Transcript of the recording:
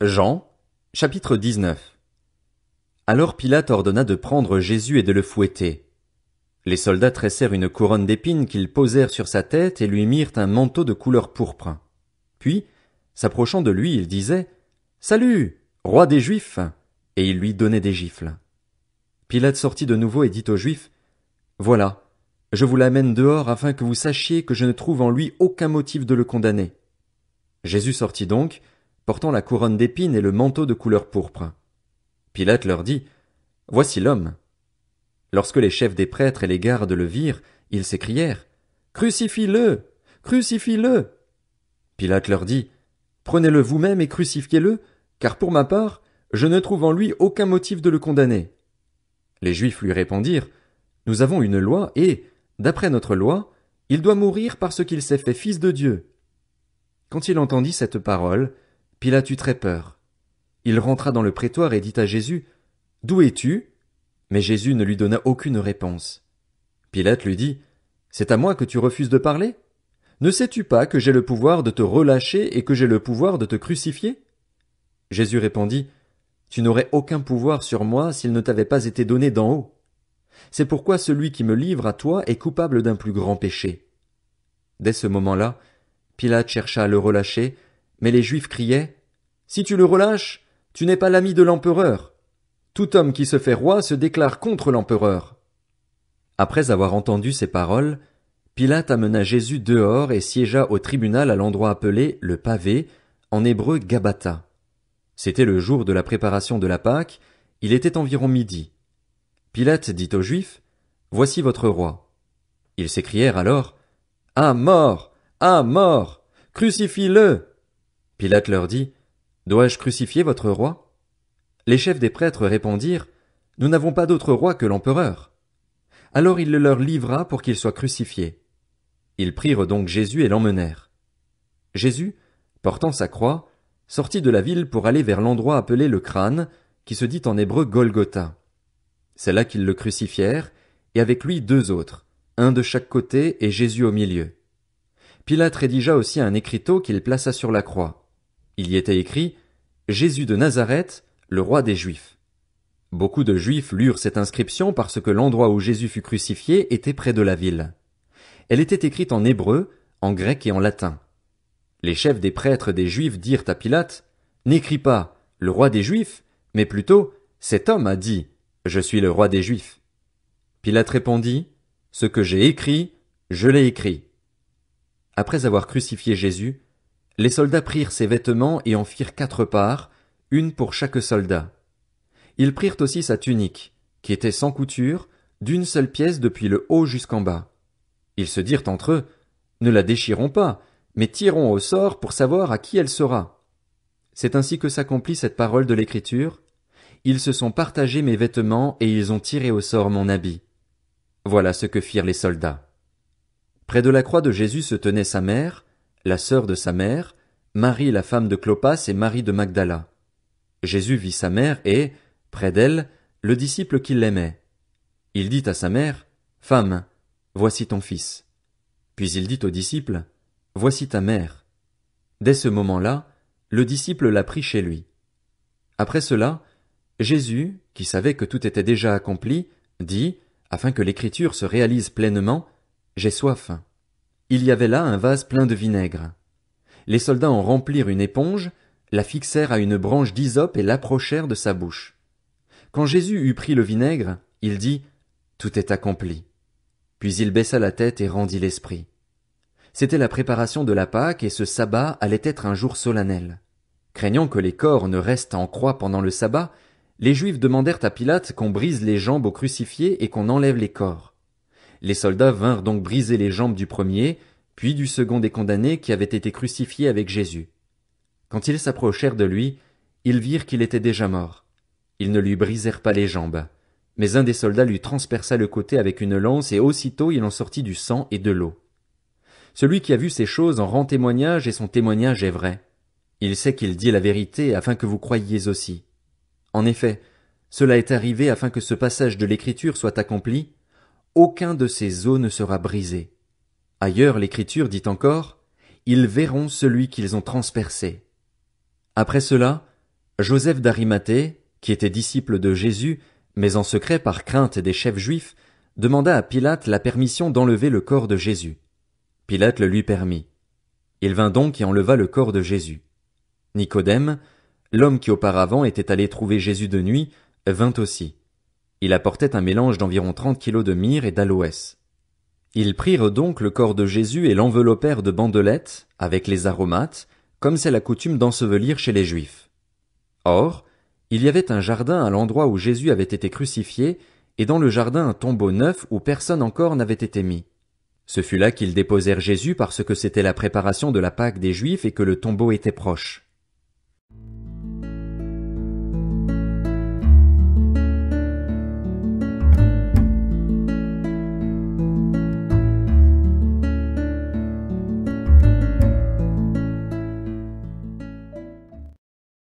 Jean, chapitre 19. Alors Pilate ordonna de prendre Jésus et de le fouetter. Les soldats tressèrent une couronne d'épines qu'ils posèrent sur sa tête et lui mirent un manteau de couleur pourpre. Puis, s'approchant de lui, ils disaient « Salut, roi des Juifs !» et ils lui donnaient des gifles. Pilate sortit de nouveau et dit aux Juifs « Voilà, je vous l'amène dehors afin que vous sachiez que je ne trouve en lui aucun motif de le condamner. » Jésus sortit donc, portant la couronne d'épines et le manteau de couleur pourpre. Pilate leur dit « Voici l'homme. » Lorsque les chefs des prêtres et les gardes le virent, ils s'écrièrent « Crucifie-le! Crucifie-le » Pilate leur dit « Prenez-le vous-même et crucifiez-le, car pour ma part, je ne trouve en lui aucun motif de le condamner. » Les Juifs lui répondirent « Nous avons une loi et, d'après notre loi, il doit mourir parce qu'il s'est fait fils de Dieu. » Quand il entendit cette parole, Pilate eut très peur. Il rentra dans le prétoire et dit à Jésus « D'où es-tu » Mais Jésus ne lui donna aucune réponse. Pilate lui dit « C'est à moi que tu refuses de parler? Ne sais-tu pas que j'ai le pouvoir de te relâcher et que j'ai le pouvoir de te crucifier » Jésus répondit « Tu n'aurais aucun pouvoir sur moi s'il ne t'avait pas été donné d'en haut. C'est pourquoi celui qui me livre à toi est coupable d'un plus grand péché. » Dès ce moment-là, Pilate chercha à le relâcher, mais les Juifs criaient « Si tu le relâches, tu n'es pas l'ami de l'empereur. Tout homme qui se fait roi se déclare contre l'empereur. » Après avoir entendu ces paroles, Pilate amena Jésus dehors et siégea au tribunal à l'endroit appelé le pavé, en hébreu Gabbatha. C'était le jour de la préparation de la Pâque, il était environ midi. Pilate dit aux Juifs « Voici votre roi. » Ils s'écrièrent alors « À mort! À mort! Crucifie-le » Pilate leur dit « Dois-je crucifier votre roi ?» Les chefs des prêtres répondirent « Nous n'avons pas d'autre roi que l'empereur. » Alors il le leur livra pour qu'il soit crucifié. Ils prirent donc Jésus et l'emmenèrent. Jésus, portant sa croix, sortit de la ville pour aller vers l'endroit appelé le crâne, qui se dit en hébreu Golgotha. C'est là qu'ils le crucifièrent, et avec lui 2 autres, un de chaque côté et Jésus au milieu. Pilate rédigea aussi un écriteau qu'il plaça sur la croix. Il y était écrit « Jésus de Nazareth, le roi des Juifs ». Beaucoup de Juifs lurent cette inscription parce que l'endroit où Jésus fut crucifié était près de la ville. Elle était écrite en hébreu, en grec et en latin. Les chefs des prêtres des Juifs dirent à Pilate « N'écris pas « le roi des Juifs », mais plutôt « cet homme a dit « Je suis le roi des Juifs ». Pilate répondit « Ce que j'ai écrit, je l'ai écrit ». Après avoir crucifié Jésus, les soldats prirent ses vêtements et en firent 4 parts, une pour chaque soldat. Ils prirent aussi sa tunique, qui était sans couture, d'une seule pièce depuis le haut jusqu'en bas. Ils se dirent entre eux, « Ne la déchirons pas, mais tirons au sort pour savoir à qui elle sera. » C'est ainsi que s'accomplit cette parole de l'Écriture. Ils se sont partagés mes vêtements et ils ont tiré au sort mon habit. Voilà ce que firent les soldats. Près de la croix de Jésus se tenait sa mère, la sœur de sa mère, Marie la femme de Clopas et Marie de Magdala. Jésus vit sa mère et, près d'elle, le disciple qui l'aimait. Il dit à sa mère, « Femme, voici ton fils. » Puis il dit au disciple, « Voici ta mère. » Dès ce moment-là, le disciple l'a pris chez lui. Après cela, Jésus, qui savait que tout était déjà accompli, dit, afin que l'écriture se réalise pleinement, « J'ai soif. » Il y avait là un vase plein de vinaigre. Les soldats en remplirent une éponge, la fixèrent à une branche d'hysope et l'approchèrent de sa bouche. Quand Jésus eut pris le vinaigre, il dit « Tout est accompli. » Puis il baissa la tête et rendit l'esprit. C'était la préparation de la Pâque et ce sabbat allait être un jour solennel. Craignant que les corps ne restent en croix pendant le sabbat, les Juifs demandèrent à Pilate qu'on brise les jambes aux crucifiés et qu'on enlève les corps. Les soldats vinrent donc briser les jambes du premier, puis du second des condamnés qui avait été crucifié avec Jésus. Quand ils s'approchèrent de lui, ils virent qu'il était déjà mort. Ils ne lui brisèrent pas les jambes, mais un des soldats lui transperça le côté avec une lance et aussitôt il en sortit du sang et de l'eau. Celui qui a vu ces choses en rend témoignage et son témoignage est vrai. Il sait qu'il dit la vérité afin que vous croyiez aussi. En effet, cela est arrivé afin que ce passage de l'Écriture soit accompli. Aucun de ces os ne sera brisé. Ailleurs, l'Écriture dit encore, ils verront celui qu'ils ont transpercé. Après cela, Joseph d'Arimathée, qui était disciple de Jésus, mais en secret par crainte des chefs juifs, demanda à Pilate la permission d'enlever le corps de Jésus. Pilate le lui permit. Il vint donc et enleva le corps de Jésus. Nicodème, l'homme qui auparavant était allé trouver Jésus de nuit, vint aussi. Il apportait un mélange d'environ 30 kilos de myrrhe et d'aloès. Ils prirent donc le corps de Jésus et l'enveloppèrent de bandelettes, avec les aromates, comme c'est la coutume d'ensevelir chez les Juifs. Or, il y avait un jardin à l'endroit où Jésus avait été crucifié, et dans le jardin un tombeau neuf où personne encore n'avait été mis. Ce fut là qu'ils déposèrent Jésus parce que c'était la préparation de la Pâque des Juifs et que le tombeau était proche.